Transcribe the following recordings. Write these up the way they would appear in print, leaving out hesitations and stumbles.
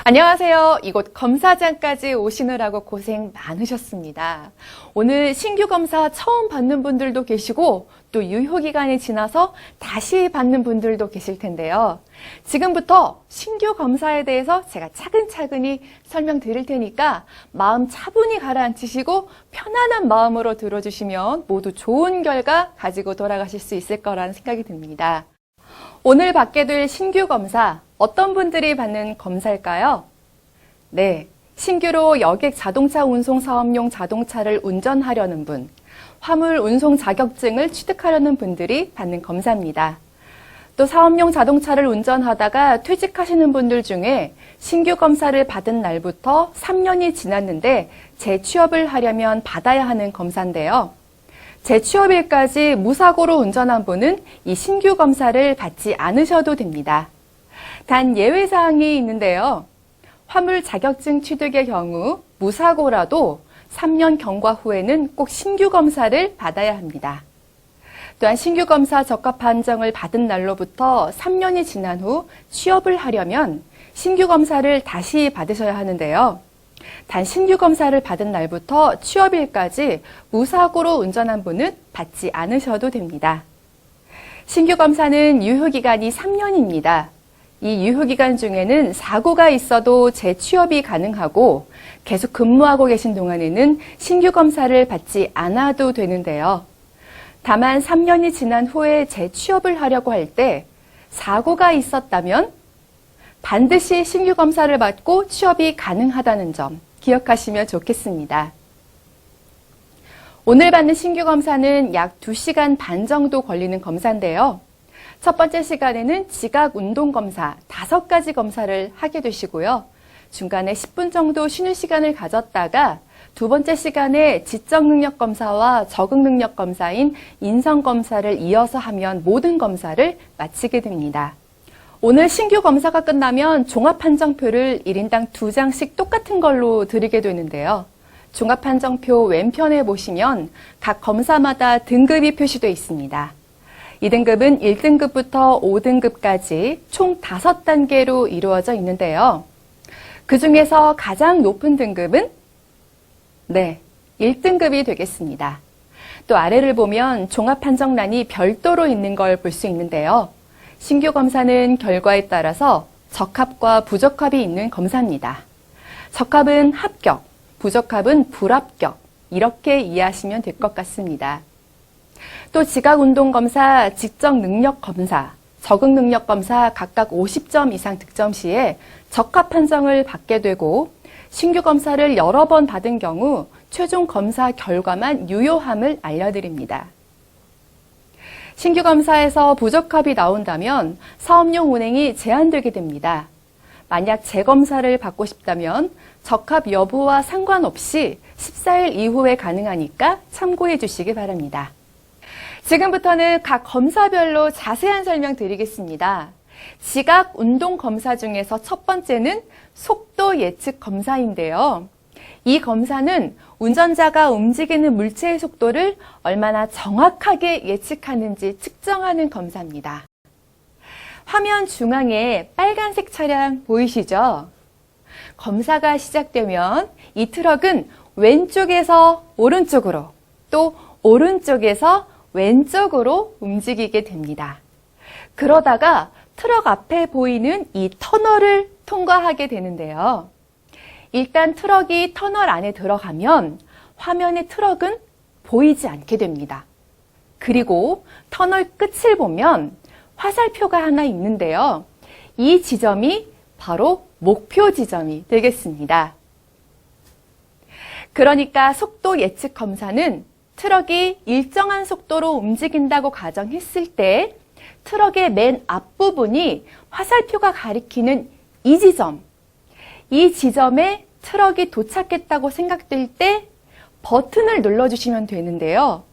안녕하세요. 이곳 검사장까지 오시느라고 고생 많으셨습니다. 오늘 신규 검사 처음 받는 분들도 계시고 또 유효기간이 지나서 다시 받는 분들도 계실 텐데요. 지금부터 신규 검사에 대해서 제가 차근차근히 설명드릴 테니까 마음 차분히 가라앉히시고 편안한 마음으로 들어주시면 모두 좋은 결과 가지고 돌아가실 수 있을 거라는 생각이 듭니다. 오늘 받게 될 신규 검사, 어떤 분들이 받는 검사일까요? 네, 신규로 여객 자동차 운송 사업용 자동차를 운전하려는 분, 화물 운송 자격증을 취득하려는 분들이 받는 검사입니다. 또 사업용 자동차를 운전하다가 퇴직하시는 분들 중에 신규 검사를 받은 날부터 3년이 지났는데 재취업을 하려면 받아야 하는 검사인데요. 재취업일까지 무사고로 운전한 분은 이 신규 검사를 받지 않으셔도 됩니다. 단 예외사항이 있는데요. 화물 자격증 취득의 경우 무사고라도 3년 경과 후에는 꼭 신규 검사를 받아야 합니다. 또한 신규 검사 적합 판정을 받은 날로부터 3년이 지난 후 취업을 하려면 신규 검사를 다시 받으셔야 하는데요. 단 신규 검사를 받은 날부터 취업일까지 무사고로 운전한 분은 받지 않으셔도 됩니다. 신규 검사는 유효기간이 3년입니다. 이 유효기간 중에는 사고가 있어도 재취업이 가능하고 계속 근무하고 계신 동안에는 신규 검사를 받지 않아도 되는데요. 다만 3년이 지난 후에 재취업을 하려고 할 때 사고가 있었다면 반드시 신규 검사를 받고 취업이 가능하다는 점 기억하시면 좋겠습니다. 오늘 받는 신규 검사는 약 2시간 반 정도 걸리는 검사인데요. 첫 번째 시간에는 지각 운동 검사 5가지 검사를 하게 되시고요. 중간에 10분 정도 쉬는 시간을 가졌다가 두 번째 시간에 지적 능력 검사와 적응 능력 검사인 인성 검사를 이어서 하면 모든 검사를 마치게 됩니다. 오늘 신규 검사가 끝나면 종합판정표를 1인당 2장씩 똑같은 걸로 드리게 되는데요. 종합판정표 왼편에 보시면 각 검사마다 등급이 표시되어 있습니다. 이 등급은 1등급부터 5등급까지 총 5단계로 이루어져 있는데요. 그 중에서 가장 높은 등급은 1등급이 되겠습니다. 또 아래를 보면 종합판정란이 별도로 있는 걸 볼 수 있는데요. 신규 검사는 결과에 따라서 적합과 부적합이 있는 검사입니다. 적합은 합격, 부적합은 불합격, 이렇게 이해하시면 될 것 같습니다. 또 지각운동검사, 지적능력검사, 적응능력검사 각각 50점 이상 득점 시에 적합 판정을 받게 되고 신규 검사를 여러 번 받은 경우 최종 검사 결과만 유효함을 알려드립니다. 신규 검사에서 부적합이 나온다면 사업용 운행이 제한되게 됩니다. 만약 재검사를 받고 싶다면 적합 여부와 상관없이 14일 이후에 가능하니까 참고해 주시기 바랍니다. 지금부터는 각 검사별로 자세한 설명 드리겠습니다. 지각 운동 검사 중에서 첫 번째는 속도 예측 검사인데요. 이 검사는 운전자가 움직이는 물체의 속도를 얼마나 정확하게 예측하는지 측정하는 검사입니다. 화면 중앙에 빨간색 차량 보이시죠? 검사가 시작되면 이 트럭은 왼쪽에서 오른쪽으로 또 오른쪽에서 왼쪽으로 움직이게 됩니다. 그러다가 트럭 앞에 보이는 이 터널을 통과하게 되는데요. 일단 트럭이 터널 안에 들어가면 화면의 트럭은 보이지 않게 됩니다. 그리고 터널 끝을 보면 화살표가 하나 있는데요. 이 지점이 바로 목표 지점이 되겠습니다. 그러니까 속도 예측 검사는 트럭이 일정한 속도로 움직인다고 가정했을 때 트럭의 맨 앞부분이 화살표가 가리키는 이 지점에 트럭이 도착했다고 생각될 때 버튼을 눌러주시면 되는데요.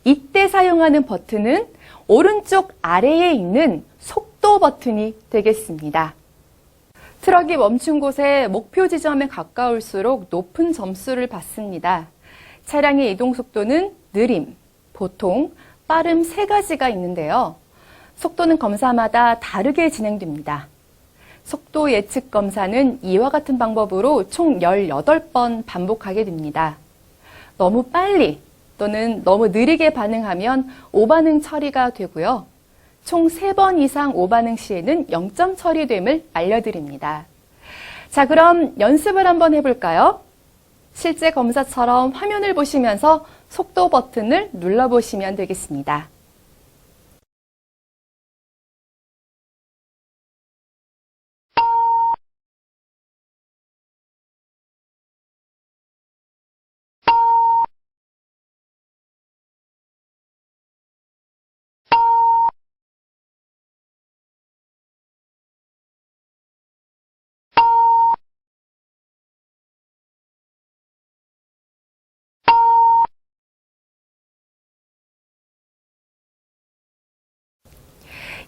이때 사용하는 버튼은 오른쪽 아래에 있는 속도 버튼이 되겠습니다. 트럭이 멈춘 곳에 목표 지점에 가까울수록 높은 점수를 받습니다. 차량의 이동 속도는 느림, 보통, 빠름 3가지가 있는데요. 속도는 검사마다 다르게 진행됩니다. 속도 예측 검사는 이와 같은 방법으로 총 18번 반복하게 됩니다. 너무 빨리 또는 너무 느리게 반응하면 오반응 처리가 되고요. 총 3번 이상 오반응 시에는 0점 처리됨을 알려드립니다. 자, 그럼 연습을 한번 해볼까요? 실제 검사처럼 화면을 보시면서 속도 버튼을 눌러보시면 되겠습니다.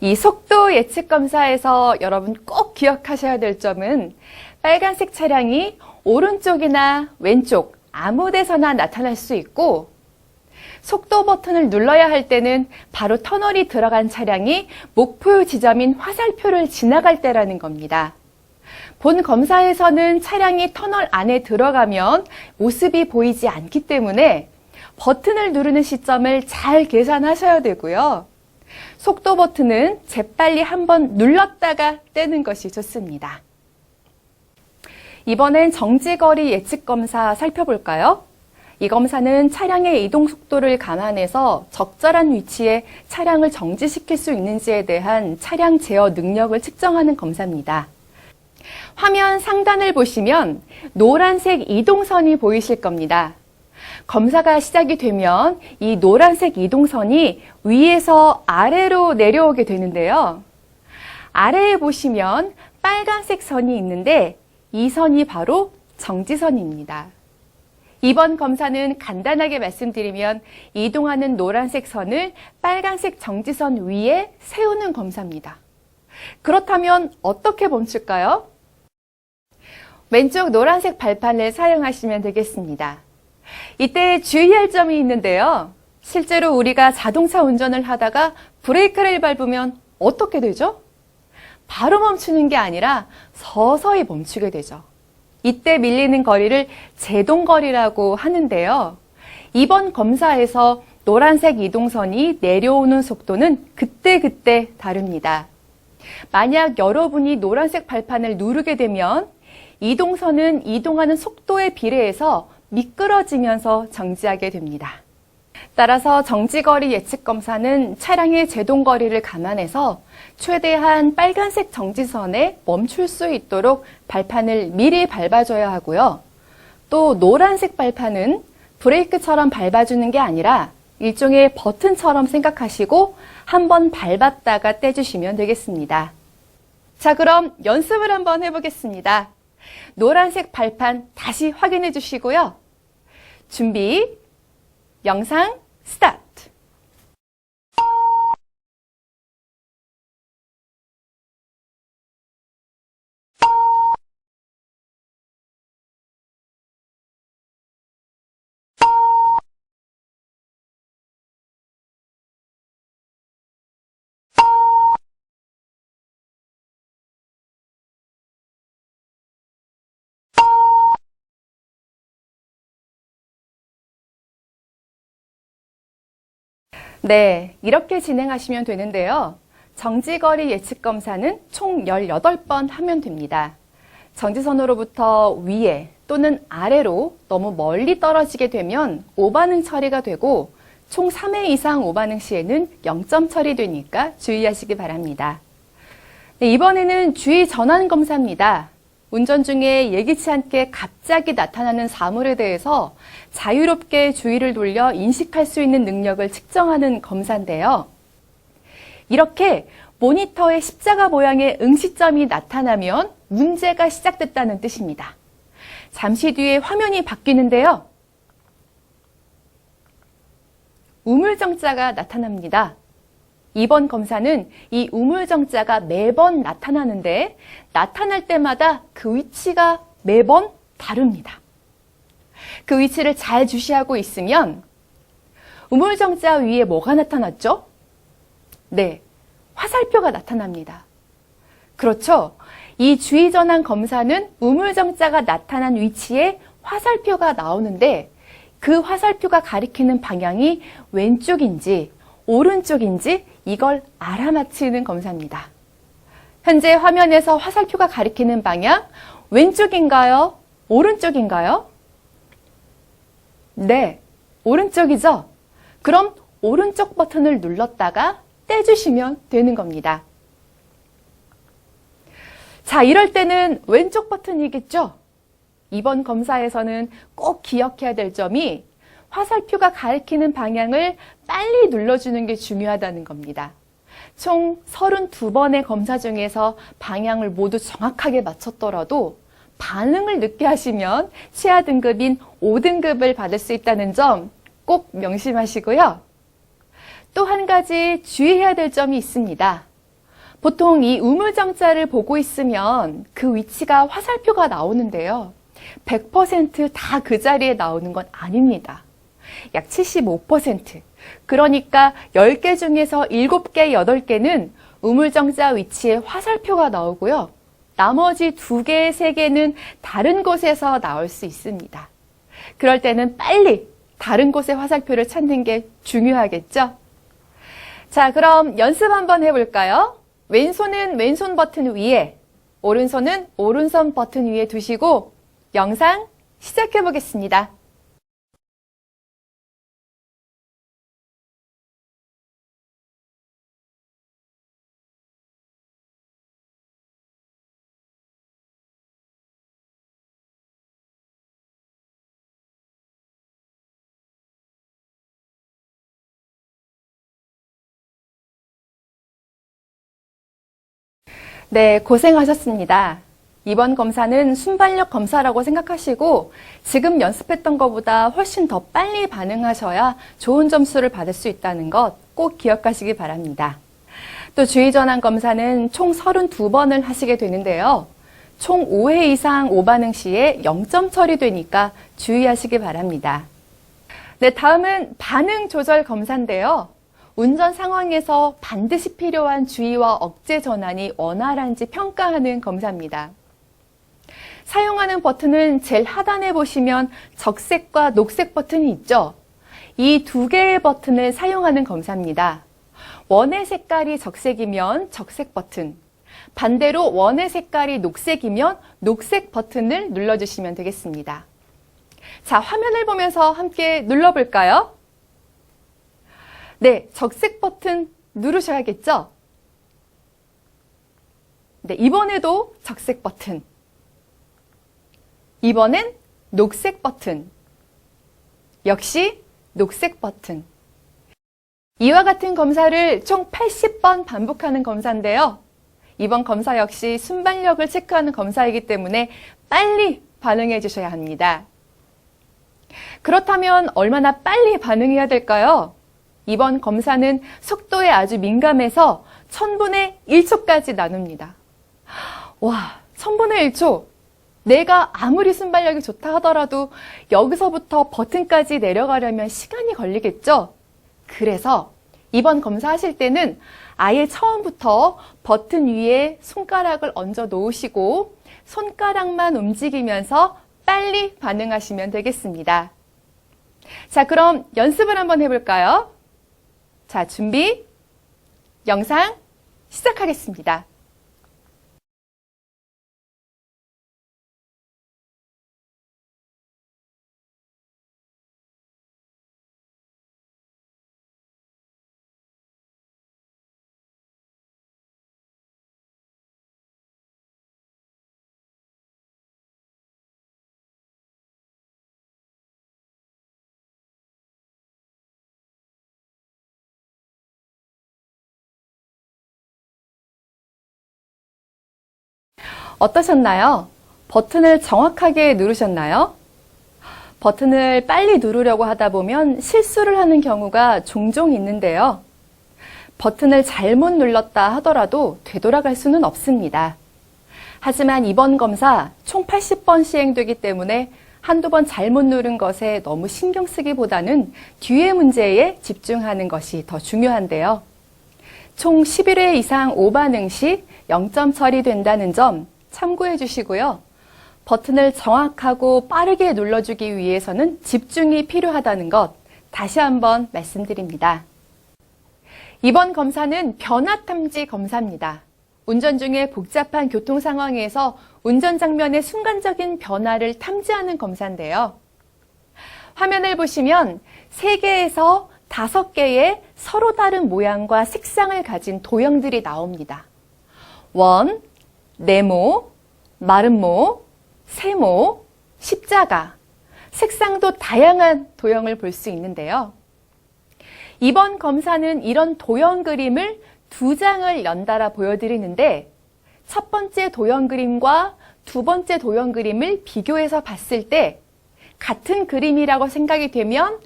이 속도 예측 검사에서 여러분 꼭 기억하셔야 될 점은 빨간색 차량이 오른쪽이나 왼쪽 아무 데서나 나타날 수 있고 속도 버튼을 눌러야 할 때는 바로 터널이 들어간 차량이 목표 지점인 화살표를 지나갈 때라는 겁니다. 본 검사에서는 차량이 터널 안에 들어가면 모습이 보이지 않기 때문에 버튼을 누르는 시점을 잘 계산하셔야 되고요. 속도 버튼은 재빨리 한번 눌렀다가 떼는 것이 좋습니다. 이번엔 정지거리 예측 검사 살펴볼까요? 이 검사는 차량의 이동 속도를 감안해서 적절한 위치에 차량을 정지시킬 수 있는지에 대한 차량 제어 능력을 측정하는 검사입니다. 화면 상단을 보시면 노란색 이동선이 보이실 겁니다. 검사가 시작이 되면 이 노란색 이동선이 위에서 아래로 내려오게 되는데요. 아래에 보시면 빨간색 선이 있는데 이 선이 바로 정지선입니다. 이번 검사는 간단하게 말씀드리면 이동하는 노란색 선을 빨간색 정지선 위에 세우는 검사입니다. 그렇다면 어떻게 멈출까요? 왼쪽 노란색 발판을 사용하시면 되겠습니다. 이때 주의할 점이 있는데요. 실제로 우리가 자동차 운전을 하다가 브레이크를 밟으면 어떻게 되죠? 바로 멈추는 게 아니라 서서히 멈추게 되죠. 이때 밀리는 거리를 제동거리라고 하는데요. 이번 검사에서 노란색 이동선이 내려오는 속도는 그때그때 다릅니다. 만약 여러분이 노란색 발판을 누르게 되면 이동선은 이동하는 속도에 비례해서 미끄러지면서 정지하게 됩니다. 따라서 정지거리 예측 검사는 차량의 제동거리를 감안해서 최대한 빨간색 정지선에 멈출 수 있도록 발판을 미리 밟아줘야 하고요. 또 노란색 발판은 브레이크처럼 밟아주는 게 아니라 일종의 버튼처럼 생각하시고 한번 밟았다가 떼주시면 되겠습니다. 자, 그럼 연습을 한번 해보겠습니다. 노란색 발판 다시 확인해 주시고요. 준비, 영상 스타트! 네, 이렇게 진행하시면 되는데요. 정지거리 예측 검사는 총 18번 하면 됩니다. 정지선으로부터 위에 또는 아래로 너무 멀리 떨어지게 되면 오반응 처리가 되고 총 3회 이상 오반응 시에는 0점 처리되니까 주의하시기 바랍니다. 네, 이번에는 주의 전환 검사입니다. 운전 중에 예기치 않게 갑자기 나타나는 사물에 대해서 자유롭게 주의를 돌려 인식할 수 있는 능력을 측정하는 검사인데요. 이렇게 모니터에 십자가 모양의 응시점이 나타나면 문제가 시작됐다는 뜻입니다. 잠시 뒤에 화면이 바뀌는데요. 우물정자가 나타납니다. 이번 검사는 이 우물정자가 매번 나타나는데 나타날 때마다 그 위치가 매번 다릅니다. 그 위치를 잘 주시하고 있으면 우물정자 위에 뭐가 나타났죠? 네, 화살표가 나타납니다. 그렇죠. 이 주의전환 검사는 우물정자가 나타난 위치에 화살표가 나오는데 그 화살표가 가리키는 방향이 왼쪽인지 오른쪽인지 이걸 알아맞히는 검사입니다. 현재 화면에서 화살표가 가리키는 방향 왼쪽인가요? 오른쪽인가요? 네, 오른쪽이죠? 그럼 오른쪽 버튼을 눌렀다가 떼주시면 되는 겁니다. 자, 이럴 때는 왼쪽 버튼이겠죠? 이번 검사에서는 꼭 기억해야 될 점이 화살표가 가리키는 방향을 빨리 눌러주는 게 중요하다는 겁니다. 총 32번의 검사 중에서 방향을 모두 정확하게 맞췄더라도 반응을 늦게 하시면 치아 등급인 5등급을 받을 수 있다는 점 꼭 명심하시고요. 또 한 가지 주의해야 될 점이 있습니다. 보통 이 우물정자를 보고 있으면 그 위치가 화살표가 나오는데요. 100% 다 그 자리에 나오는 건 아닙니다. 약 75%. 그러니까 10개 중에서 7개, 8개는 우물정자 위치에 화살표가 나오고요. 나머지 2개, 3개는 다른 곳에서 나올 수 있습니다. 그럴 때는 빨리 다른 곳의 화살표를 찾는 게 중요하겠죠? 자, 그럼 연습 한번 해볼까요? 왼손은 왼손 버튼 위에, 오른손은 오른손 버튼 위에 두시고 영상 시작해 보겠습니다. 네, 고생하셨습니다. 이번 검사는 순발력 검사라고 생각하시고 지금 연습했던 것보다 훨씬 더 빨리 반응하셔야 좋은 점수를 받을 수 있다는 것 꼭 기억하시기 바랍니다. 또 주의전환 검사는 총 32번을 하시게 되는데요. 총 5회 이상 오반응 시에 0점 처리되니까 주의하시기 바랍니다. 네, 다음은 반응 조절 검사인데요. 운전 상황에서 반드시 필요한 주의와 억제 전환이 원활한지 평가하는 검사입니다. 사용하는 버튼은 제일 하단에 보시면 적색과 녹색 버튼이 있죠. 이 2개의 버튼을 사용하는 검사입니다. 원의 색깔이 적색이면 적색 버튼, 반대로 원의 색깔이 녹색이면 녹색 버튼을 눌러주시면 되겠습니다. 자, 화면을 보면서 함께 눌러볼까요? 네, 적색 버튼 누르셔야겠죠? 네, 이번에도 적색 버튼. 이번엔 녹색 버튼. 역시 녹색 버튼. 이와 같은 검사를 총 80번 반복하는 검사인데요. 이번 검사 역시 순발력을 체크하는 검사이기 때문에 빨리 반응해 주셔야 합니다. 그렇다면 얼마나 빨리 반응해야 될까요? 이번 검사는 속도에 아주 민감해서 1000분의 1초까지 나눕니다. 와, 1000분의 1초. 내가 아무리 순발력이 좋다 하더라도 여기서부터 버튼까지 내려가려면 시간이 걸리겠죠? 그래서 이번 검사하실 때는 아예 처음부터 버튼 위에 손가락을 얹어 놓으시고 손가락만 움직이면서 빨리 반응하시면 되겠습니다. 자, 그럼 연습을 한번 해볼까요? 자, 준비, 영상 시작하겠습니다. 어떠셨나요? 버튼을 정확하게 누르셨나요? 버튼을 빨리 누르려고 하다 보면 실수를 하는 경우가 종종 있는데요. 버튼을 잘못 눌렀다 하더라도 되돌아갈 수는 없습니다. 하지만 이번 검사 총 80번 시행되기 때문에 한두 번 잘못 누른 것에 너무 신경 쓰기보다는 뒤의 문제에 집중하는 것이 더 중요한데요. 총 11회 이상 오반응 시 0점 처리된다는 점 참고해 주시고요. 버튼을 정확하고 빠르게 눌러주기 위해서는 집중이 필요하다는 것 다시 한번 말씀드립니다. 이번 검사는 변화탐지 검사입니다. 운전 중에 복잡한 교통 상황에서 운전 장면의 순간적인 변화를 탐지하는 검사인데요. 화면을 보시면 3개에서 5개의 서로 다른 모양과 색상을 가진 도형들이 나옵니다. 원, 네모, 마름모, 세모, 십자가, 색상도 다양한 도형을 볼 수 있는데요. 이번 검사는 이런 도형 그림을 2장을 연달아 보여드리는데 첫 번째 도형 그림과 두 번째 도형 그림을 비교해서 봤을 때 같은 그림이라고 생각이 되면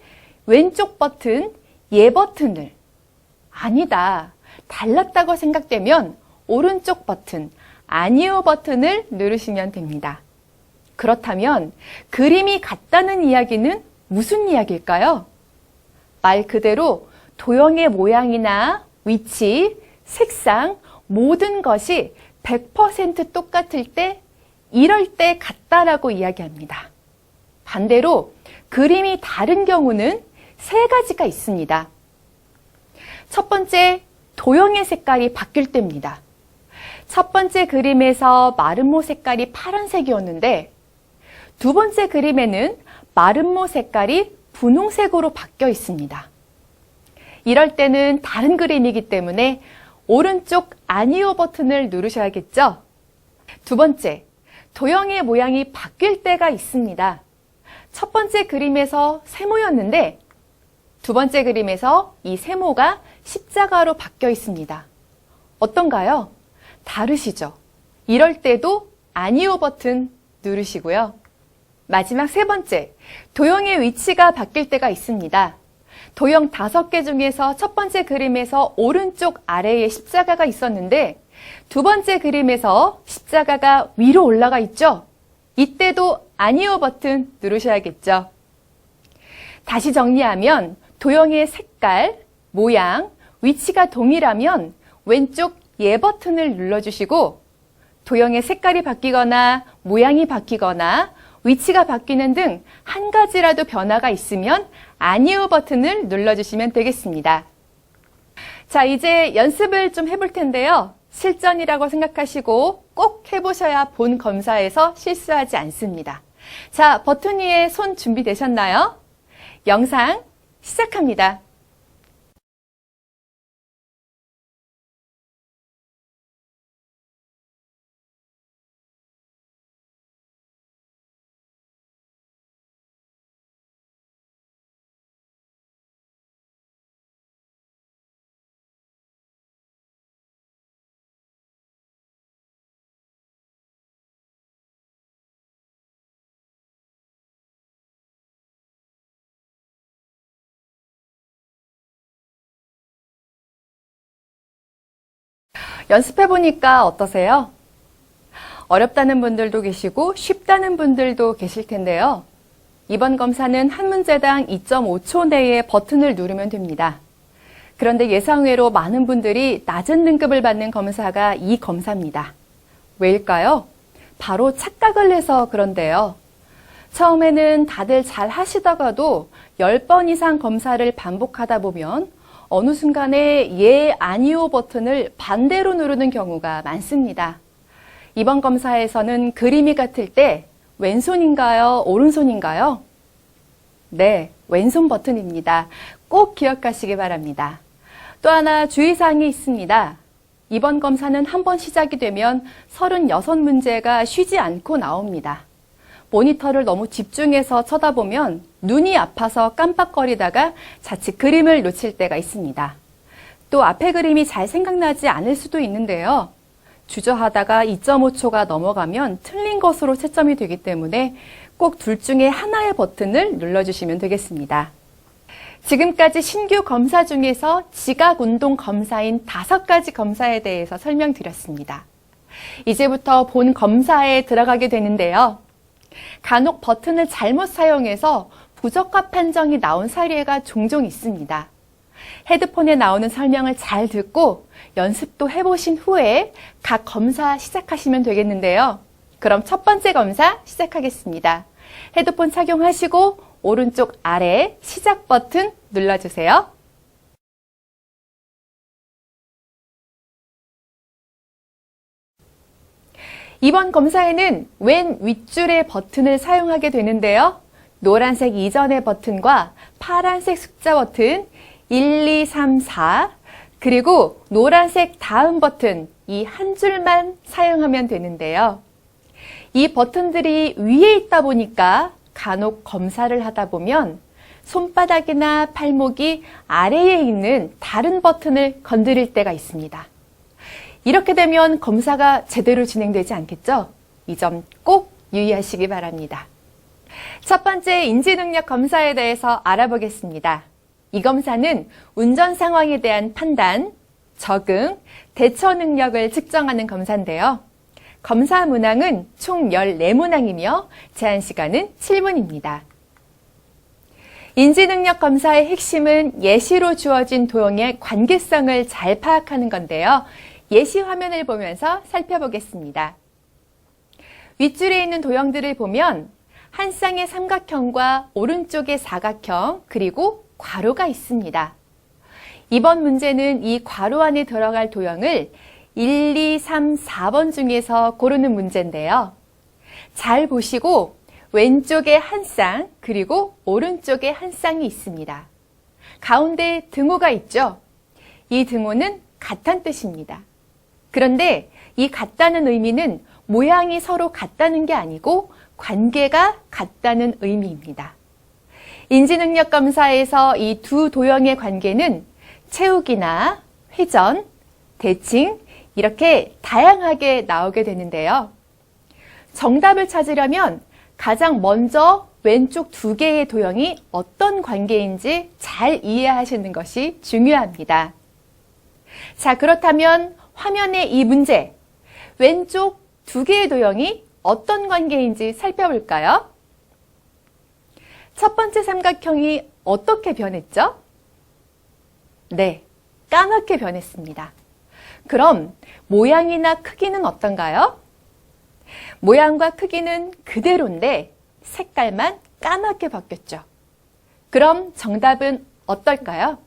왼쪽 버튼, 예 버튼을 아니다, 달랐다고 생각되면 오른쪽 버튼, 아니요 버튼을 누르시면 됩니다. 그렇다면 그림이 같다는 이야기는 무슨 이야기일까요? 말 그대로 도형의 모양이나 위치, 색상, 모든 것이 100% 똑같을 때, 이럴 때 같다라고 이야기합니다. 반대로 그림이 다른 경우는 3가지가 있습니다. 첫 번째, 도형의 색깔이 바뀔 때입니다. 첫 번째 그림에서 마름모 색깔이 파란색이었는데 두 번째 그림에는 마름모 색깔이 분홍색으로 바뀌어 있습니다. 이럴 때는 다른 그림이기 때문에 오른쪽 아니오 버튼을 누르셔야겠죠? 두 번째, 도형의 모양이 바뀔 때가 있습니다. 첫 번째 그림에서 세모였는데 두 번째 그림에서 이 세모가 십자가로 바뀌어 있습니다. 어떤가요? 다르시죠? 이럴 때도 아니오 버튼 누르시고요. 마지막 3번째, 도형의 위치가 바뀔 때가 있습니다. 도형 5개 중에서 첫 번째 그림에서 오른쪽 아래에 십자가가 있었는데 두 번째 그림에서 십자가가 위로 올라가 있죠? 이때도 아니오 버튼 누르셔야겠죠? 다시 정리하면 도형의 색깔, 모양, 위치가 동일하면 왼쪽 예 버튼을 눌러주시고 도형의 색깔이 바뀌거나 모양이 바뀌거나 위치가 바뀌는 등 한 가지라도 변화가 있으면 아니오 버튼을 눌러주시면 되겠습니다. 자, 이제 연습을 좀 해볼 텐데요. 실전이라고 생각하시고 꼭 해보셔야 본 검사에서 실수하지 않습니다. 자, 버튼 위에 손 준비되셨나요? 영상 시작합니다. 연습해보니까 어떠세요? 어렵다는 분들도 계시고 쉽다는 분들도 계실 텐데요. 이번 검사는 한 문제당 2.5초 내에 버튼을 누르면 됩니다. 그런데 예상외로 많은 분들이 낮은 등급을 받는 검사가 이 검사입니다. 왜일까요? 바로 착각을 해서 그런데요. 처음에는 다들 잘 하시다가도 10번 이상 검사를 반복하다 보면 어느 순간에 예, 아니오 버튼을 반대로 누르는 경우가 많습니다. 이번 검사에서는 그림이 같을 때 왼손인가요? 오른손인가요? 네, 왼손 버튼입니다. 꼭 기억하시기 바랍니다. 또 하나 주의사항이 있습니다. 이번 검사는 한번 시작이 되면 36문제가 쉬지 않고 나옵니다. 모니터를 너무 집중해서 쳐다보면 눈이 아파서 깜빡거리다가 자칫 그림을 놓칠 때가 있습니다. 또 앞에 그림이 잘 생각나지 않을 수도 있는데요. 주저하다가 2.5초가 넘어가면 틀린 것으로 채점이 되기 때문에 꼭 둘 중에 하나의 버튼을 눌러주시면 되겠습니다. 지금까지 신규 검사 중에서 지각운동 검사인 5가지 검사에 대해서 설명드렸습니다. 이제부터 본 검사에 들어가게 되는데요. 간혹 버튼을 잘못 사용해서 부적합 판정이 나온 사례가 종종 있습니다. 헤드폰에 나오는 설명을 잘 듣고 연습도 해보신 후에 각 검사 시작하시면 되겠는데요. 그럼 첫 번째 검사 시작하겠습니다. 헤드폰 착용하시고 오른쪽 아래 시작 버튼 눌러주세요. 이번 검사에는 왼 윗줄의 버튼을 사용하게 되는데요. 노란색 이전의 버튼과 파란색 숫자 버튼 1, 2, 3, 4 그리고 노란색 다음 버튼 이 한 줄만 사용하면 되는데요. 이 버튼들이 위에 있다 보니까 간혹 검사를 하다 보면 손바닥이나 팔목이 아래에 있는 다른 버튼을 건드릴 때가 있습니다. 이렇게 되면 검사가 제대로 진행되지 않겠죠? 이 점 꼭 유의하시기 바랍니다. 첫 번째 인지능력 검사에 대해서 알아보겠습니다. 이 검사는 운전 상황에 대한 판단, 적응, 대처 능력을 측정하는 검사인데요. 검사 문항은 총 14문항이며 제한 시간은 7분입니다. 인지능력 검사의 핵심은 예시로 주어진 도형의 관계성을 잘 파악하는 건데요. 예시 화면을 보면서 살펴보겠습니다. 윗줄에 있는 도형들을 보면 한 쌍의 삼각형과 오른쪽의 사각형 그리고 괄호가 있습니다. 이번 문제는 이 괄호 안에 들어갈 도형을 1, 2, 3, 4번 중에서 고르는 문제인데요. 잘 보시고 왼쪽에 한 쌍 그리고 오른쪽에 한 쌍이 있습니다. 가운데 등호가 있죠. 이 등호는 같다는 뜻입니다. 그런데 이 같다는 의미는 모양이 서로 같다는 게 아니고 관계가 같다는 의미입니다. 인지능력 검사에서 이 두 도형의 관계는 채우기나 회전, 대칭 이렇게 다양하게 나오게 되는데요. 정답을 찾으려면 가장 먼저 왼쪽 두 개의 도형이 어떤 관계인지 잘 이해하시는 것이 중요합니다. 자, 그렇다면 화면의 이 문제, 왼쪽 두 개의 도형이 어떤 관계인지 살펴볼까요? 첫 번째 삼각형이 어떻게 변했죠? 네, 까맣게 변했습니다. 그럼 모양이나 크기는 어떤가요? 모양과 크기는 그대로인데 색깔만 까맣게 바뀌었죠. 그럼 정답은 어떨까요?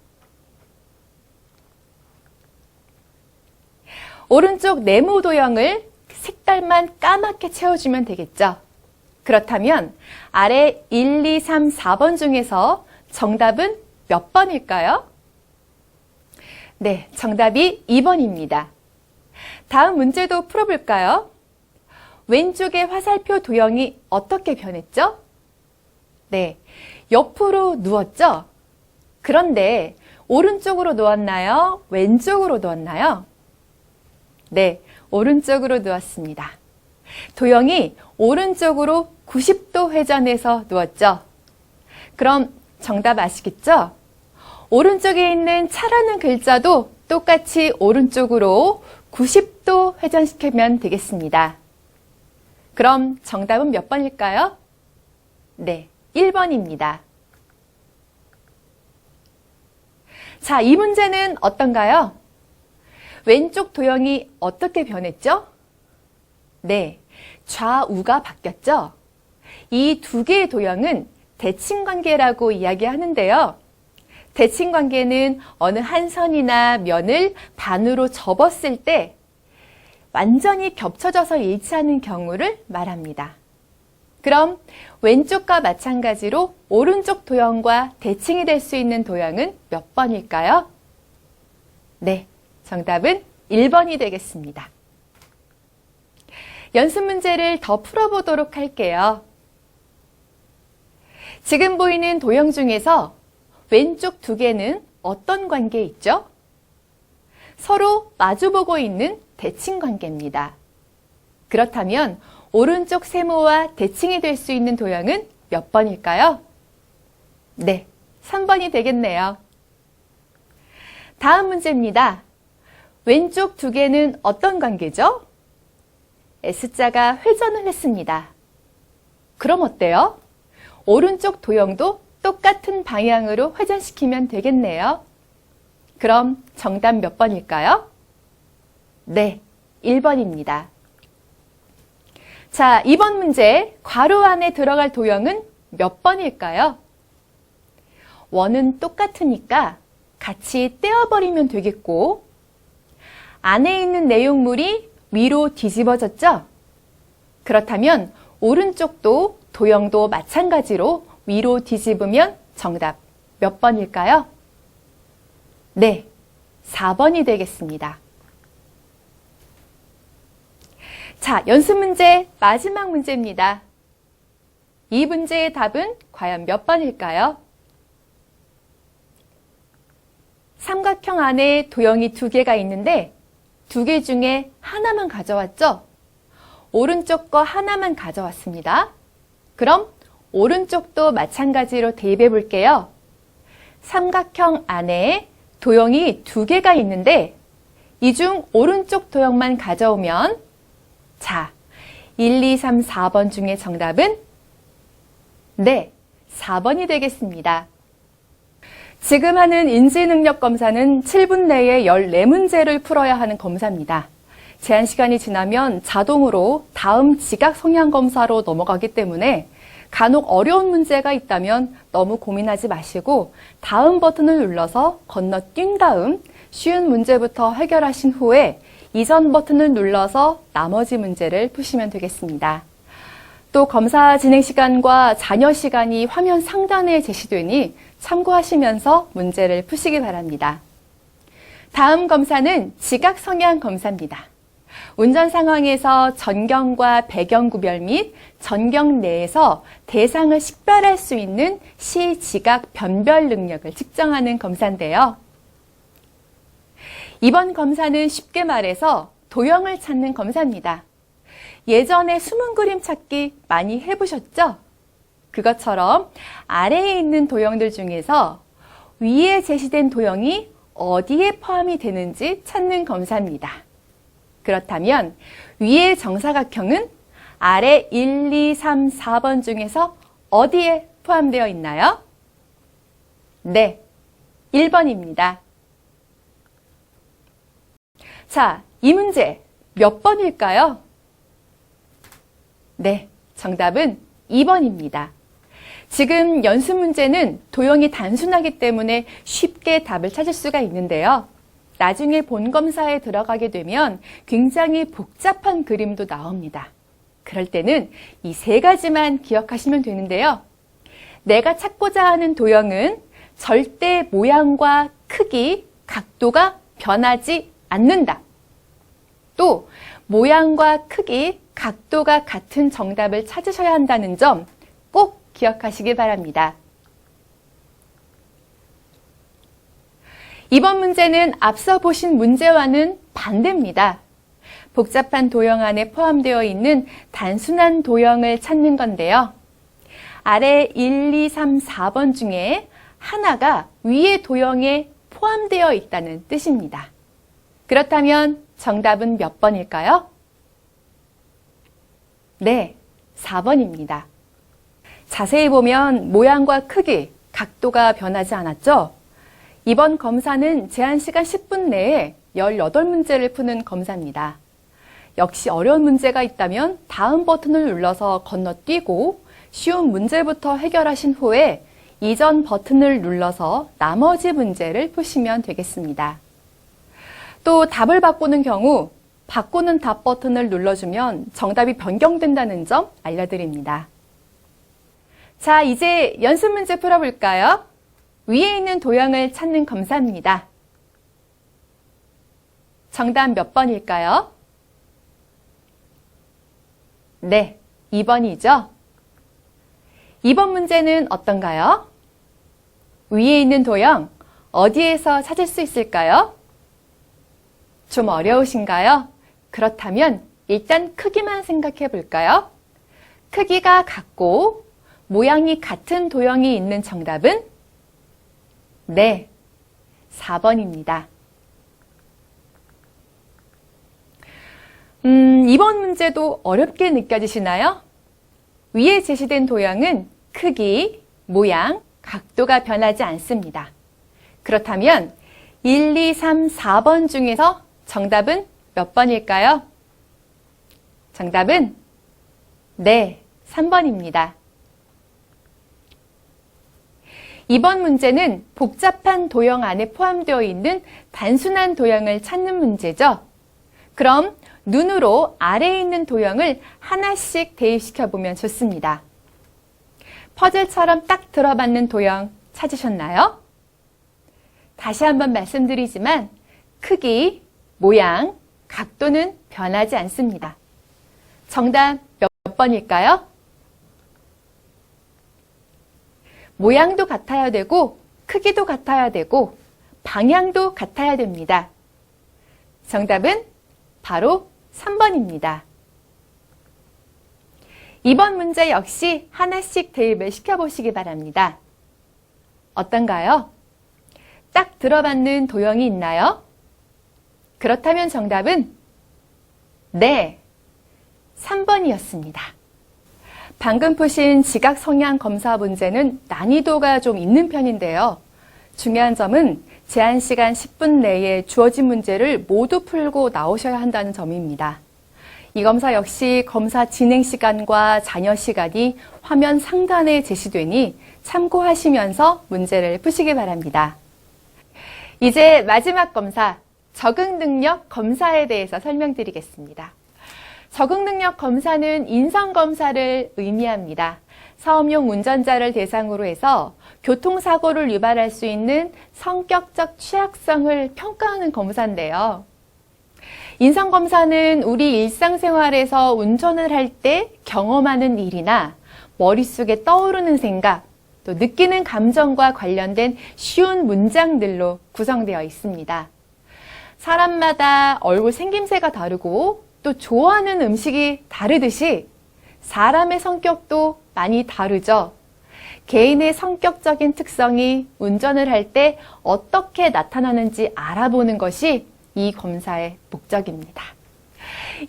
오른쪽 네모 도형을 색깔만 까맣게 채워주면 되겠죠. 그렇다면 아래 1, 2, 3, 4번 중에서 정답은 몇 번일까요? 네, 정답이 2번입니다. 다음 문제도 풀어볼까요? 왼쪽의 화살표 도형이 어떻게 변했죠? 네, 옆으로 누웠죠? 그런데 오른쪽으로 누웠나요? 왼쪽으로 누웠나요? 네, 오른쪽으로 누웠습니다. 도형이 오른쪽으로 90도 회전해서 누웠죠? 그럼 정답 아시겠죠? 오른쪽에 있는 차라는 글자도 똑같이 오른쪽으로 90도 회전시키면 되겠습니다. 그럼 정답은 몇 번일까요? 네, 1번입니다. 자, 이 문제는 어떤가요? 왼쪽 도형이 어떻게 변했죠? 네, 좌우가 바뀌었죠? 이 두 개의 도형은 대칭관계라고 이야기하는데요. 대칭관계는 어느 한 선이나 면을 반으로 접었을 때 완전히 겹쳐져서 일치하는 경우를 말합니다. 그럼 왼쪽과 마찬가지로 오른쪽 도형과 대칭이 될 수 있는 도형은 몇 번일까요? 네, 정답은 1번이 되겠습니다. 연습 문제를 더 풀어보도록 할게요. 지금 보이는 도형 중에서 왼쪽 두 개는 어떤 관계에 있죠? 서로 마주보고 있는 대칭 관계입니다. 그렇다면 오른쪽 세모와 대칭이 될 수 있는 도형은 몇 번일까요? 네, 3번이 되겠네요. 다음 문제입니다. 왼쪽 두 개는 어떤 관계죠? S자가 회전을 했습니다. 그럼 어때요? 오른쪽 도형도 똑같은 방향으로 회전시키면 되겠네요. 그럼 정답 몇 번일까요? 네, 1번입니다. 자, 이번 문제 괄호 안에 들어갈 도형은 몇 번일까요? 원은 똑같으니까 같이 떼어버리면 되겠고, 안에 있는 내용물이 위로 뒤집어졌죠? 그렇다면 오른쪽도 도형도 마찬가지로 위로 뒤집으면 정답 몇 번일까요? 네, 4번이 되겠습니다. 자, 연습 문제 마지막 문제입니다. 이 문제의 답은 과연 몇 번일까요? 삼각형 안에 도형이 2개가 있는데 2개 중에 하나만 가져왔죠? 오른쪽 거 하나만 가져왔습니다. 그럼 오른쪽도 마찬가지로 대입해 볼게요. 삼각형 안에 도형이 2개가 있는데 이 중 오른쪽 도형만 가져오면 자, 1, 2, 3, 4번 중에 정답은 네, 4번이 되겠습니다. 지금 하는 인지능력 검사는 7분 내에 14문제를 풀어야 하는 검사입니다. 제한 시간이 지나면 자동으로 다음 지각 성향 검사로 넘어가기 때문에 간혹 어려운 문제가 있다면 너무 고민하지 마시고 다음 버튼을 눌러서 건너뛴 다음 쉬운 문제부터 해결하신 후에 이전 버튼을 눌러서 나머지 문제를 푸시면 되겠습니다. 또 검사 진행 시간과 잔여 시간이 화면 상단에 제시되니 참고하시면서 문제를 푸시기 바랍니다. 다음 검사는 지각 성향 검사입니다. 운전 상황에서 전경과 배경 구별 및 전경 내에서 대상을 식별할 수 있는 시지각 변별 능력을 측정하는 검사인데요. 이번 검사는 쉽게 말해서 도형을 찾는 검사입니다. 예전에 숨은 그림 찾기 많이 해보셨죠? 그것처럼 아래에 있는 도형들 중에서 위에 제시된 도형이 어디에 포함이 되는지 찾는 검사입니다. 그렇다면 위의 정사각형은 아래 1, 2, 3, 4번 중에서 어디에 포함되어 있나요? 네, 1번입니다. 자, 이 문제 몇 번일까요? 네, 정답은 2번입니다. 지금 연습 문제는 도형이 단순하기 때문에 쉽게 답을 찾을 수가 있는데요. 나중에 본검사에 들어가게 되면 굉장히 복잡한 그림도 나옵니다. 그럴 때는 이 3가지만 기억하시면 되는데요. 내가 찾고자 하는 도형은 절대 모양과 크기, 각도가 변하지 않는다. 또 모양과 크기, 각도가 같은 정답을 찾으셔야 한다는 점 꼭 기억하시기 바랍니다. 이번 문제는 앞서 보신 문제와는 반대입니다. 복잡한 도형 안에 포함되어 있는 단순한 도형을 찾는 건데요. 아래 1, 2, 3, 4번 중에 하나가 위의 도형에 포함되어 있다는 뜻입니다. 그렇다면 정답은 몇 번일까요? 네, 4번입니다. 자세히 보면 모양과 크기, 각도가 변하지 않았죠? 이번 검사는 제한 시간 10분 내에 18문제를 푸는 검사입니다. 역시 어려운 문제가 있다면 다음 버튼을 눌러서 건너뛰고 쉬운 문제부터 해결하신 후에 이전 버튼을 눌러서 나머지 문제를 푸시면 되겠습니다. 또 답을 바꾸는 경우 바꾸는 답 버튼을 눌러주면 정답이 변경된다는 점 알려드립니다. 자, 이제 연습 문제 풀어볼까요? 위에 있는 도형을 찾는 검사입니다. 정답 몇 번일까요? 네, 2번이죠. 2번 문제는 어떤가요? 위에 있는 도형 어디에서 찾을 수 있을까요? 좀 어려우신가요? 그렇다면 일단 크기만 생각해 볼까요? 크기가 같고 모양이 같은 도형이 있는 정답은 네, 4번입니다. 이번 문제도 어렵게 느껴지시나요? 위에 제시된 도형은 크기, 모양, 각도가 변하지 않습니다. 그렇다면 1, 2, 3, 4번 중에서 정답은 몇 번일까요? 정답은 네, 3번입니다. 이번 문제는 복잡한 도형 안에 포함되어 있는 단순한 도형을 찾는 문제죠. 그럼 눈으로 아래에 있는 도형을 하나씩 대입시켜 보면 좋습니다. 퍼즐처럼 딱 들어맞는 도형 찾으셨나요? 다시 한번 말씀드리지만 크기, 모양, 각도는 변하지 않습니다. 정답 몇 번일까요? 모양도 같아야 되고 크기도 같아야 되고 방향도 같아야 됩니다. 정답은 바로 3번입니다. 이번 문제 역시 하나씩 대입을 시켜보시기 바랍니다. 어떤가요? 딱 들어맞는 도형이 있나요? 그렇다면 정답은 네, 3번이었습니다. 방금 푸신 지각 성향 검사 문제는 난이도가 좀 있는 편인데요. 중요한 점은 제한 시간 10분 내에 주어진 문제를 모두 풀고 나오셔야 한다는 점입니다. 이 검사 역시 검사 진행 시간과 잔여 시간이 화면 상단에 제시되니 참고하시면서 문제를 푸시기 바랍니다. 이제 마지막 검사, 적응 능력 검사에 대해서 설명드리겠습니다. 적응 능력 검사는 인성 검사를 의미합니다. 사업용 운전자를 대상으로 해서 교통사고를 유발할 수 있는 성격적 취약성을 평가하는 검사인데요. 인성 검사는 우리 일상생활에서 운전을 할 때 경험하는 일이나 머릿속에 떠오르는 생각, 또 느끼는 감정과 관련된 쉬운 문장들로 구성되어 있습니다. 사람마다 얼굴 생김새가 다르고 또 좋아하는 음식이 다르듯이 사람의 성격도 많이 다르죠. 개인의 성격적인 특성이 운전을 할 때 어떻게 나타나는지 알아보는 것이 이 검사의 목적입니다.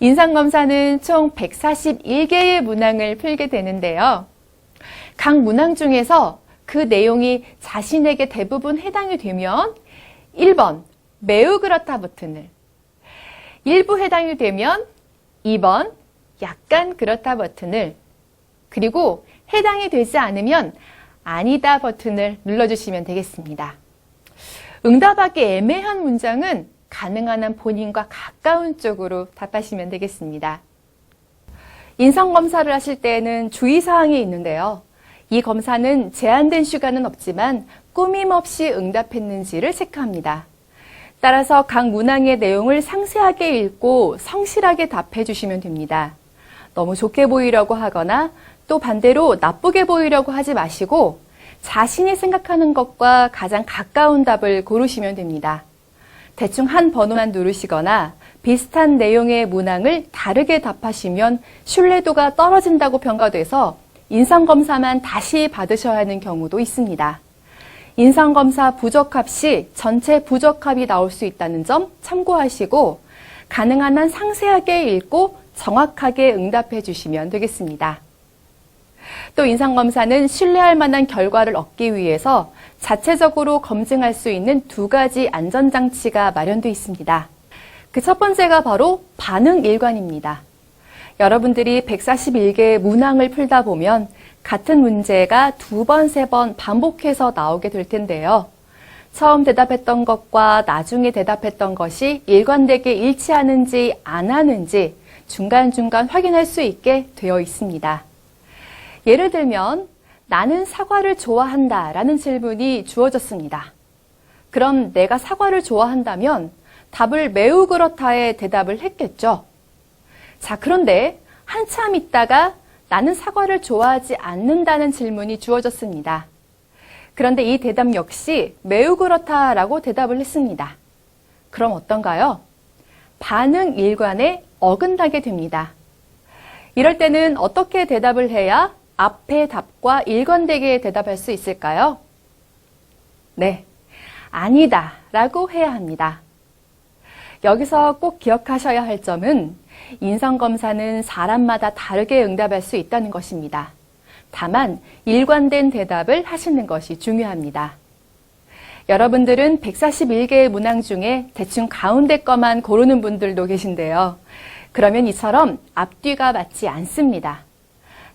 인상검사는 총 141개의 문항을 풀게 되는데요. 각 문항 중에서 그 내용이 자신에게 대부분 해당이 되면 1번 매우 그렇다 버튼을, 일부 해당이 되면 2번 약간 그렇다 버튼을, 그리고 해당이 되지 않으면 아니다 버튼을 눌러주시면 되겠습니다. 응답하기 애매한 문장은 가능한 한 본인과 가까운 쪽으로 답하시면 되겠습니다. 인성검사를 하실 때에는 주의사항이 있는데요. 이 검사는 제한된 시간은 없지만 꾸밈없이 응답했는지를 체크합니다. 따라서 각 문항의 내용을 상세하게 읽고 성실하게 답해 주시면 됩니다. 너무 좋게 보이려고 하거나 또 반대로 나쁘게 보이려고 하지 마시고 자신이 생각하는 것과 가장 가까운 답을 고르시면 됩니다. 대충 한 번호만 누르시거나 비슷한 내용의 문항을 다르게 답하시면 신뢰도가 떨어진다고 평가돼서 인성검사만 다시 받으셔야 하는 경우도 있습니다. 인성검사 부적합 시 전체 부적합이 나올 수 있다는 점 참고하시고 가능한 한 상세하게 읽고 정확하게 응답해 주시면 되겠습니다. 또 인성검사는 신뢰할 만한 결과를 얻기 위해서 자체적으로 검증할 수 있는 2가지 안전장치가 마련되어 있습니다. 그 첫 번째가 바로 반응 일관입니다. 여러분들이 141개의 문항을 풀다 보면 같은 문제가 2번, 3번 반복해서 나오게 될 텐데요. 처음 대답했던 것과 나중에 대답했던 것이 일관되게 일치하는지 안 하는지 중간중간 확인할 수 있게 되어 있습니다. 예를 들면 나는 사과를 좋아한다 라는 질문이 주어졌습니다. 그럼 내가 사과를 좋아한다면 답을 매우 그렇다에 대답을 했겠죠. 자, 그런데 한참 있다가 나는 사과를 좋아하지 않는다는 질문이 주어졌습니다. 그런데 이 대답 역시 매우 그렇다라고 대답을 했습니다. 그럼 어떤가요? 반응 일관에 어긋나게 됩니다. 이럴 때는 어떻게 대답을 해야 앞의 답과 일관되게 대답할 수 있을까요? 네, 아니다 라고 해야 합니다. 여기서 꼭 기억하셔야 할 점은 인성검사는 사람마다 다르게 응답할 수 있다는 것입니다. 다만 일관된 대답을 하시는 것이 중요합니다. 여러분들은 141개의 문항 중에 대충 가운데 거만 고르는 분들도 계신데요. 그러면 이처럼 앞뒤가 맞지 않습니다.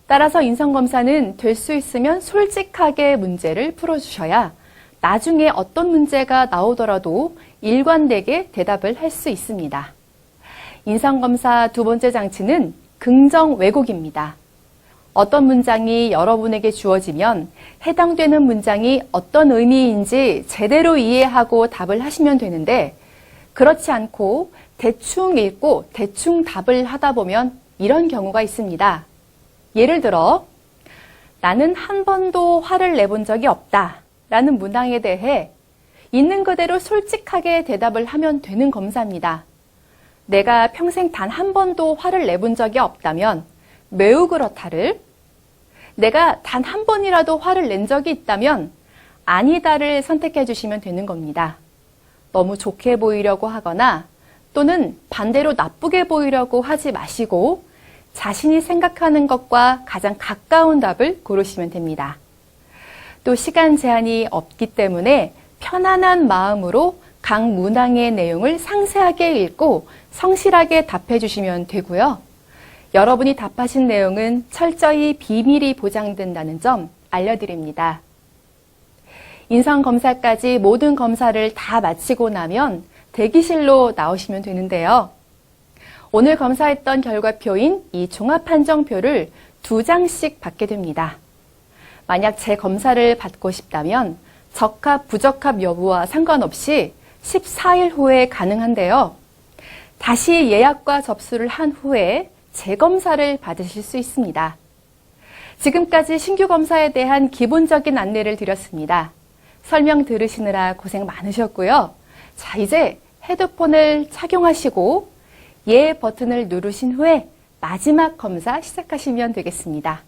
따라서 인성검사는 될 수 있으면 솔직하게 문제를 풀어주셔야 나중에 어떤 문제가 나오더라도 일관되게 대답을 할 수 있습니다. 인성검사 두 번째 장치는 긍정 왜곡입니다. 어떤 문장이 여러분에게 주어지면 해당되는 문장이 어떤 의미인지 제대로 이해하고 답을 하시면 되는데 그렇지 않고 대충 읽고 대충 답을 하다 보면 이런 경우가 있습니다. 예를 들어 나는 한 번도 화를 내본 적이 없다 라는 문항에 대해 있는 그대로 솔직하게 대답을 하면 되는 검사입니다. 내가 평생 단 한 번도 화를 내본 적이 없다면 매우 그렇다를, 내가 단 한 번이라도 화를 낸 적이 있다면 아니다를 선택해 주시면 되는 겁니다. 너무 좋게 보이려고 하거나 또는 반대로 나쁘게 보이려고 하지 마시고 자신이 생각하는 것과 가장 가까운 답을 고르시면 됩니다. 또 시간 제한이 없기 때문에 편안한 마음으로 각 문항의 내용을 상세하게 읽고 성실하게 답해 주시면 되고요. 여러분이 답하신 내용은 철저히 비밀이 보장된다는 점 알려드립니다. 인성검사까지 모든 검사를 다 마치고 나면 대기실로 나오시면 되는데요. 오늘 검사했던 결과표인 이 종합판정표를 2장씩 받게 됩니다. 만약 재검사를 받고 싶다면 적합, 부적합 여부와 상관없이 14일 후에 가능한데요. 다시 예약과 접수를 한 후에 재검사를 받으실 수 있습니다. 지금까지 신규 검사에 대한 기본적인 안내를 드렸습니다. 설명 들으시느라 고생 많으셨고요. 자, 이제 헤드폰을 착용하시고 예 버튼을 누르신 후에 마지막 검사 시작하시면 되겠습니다.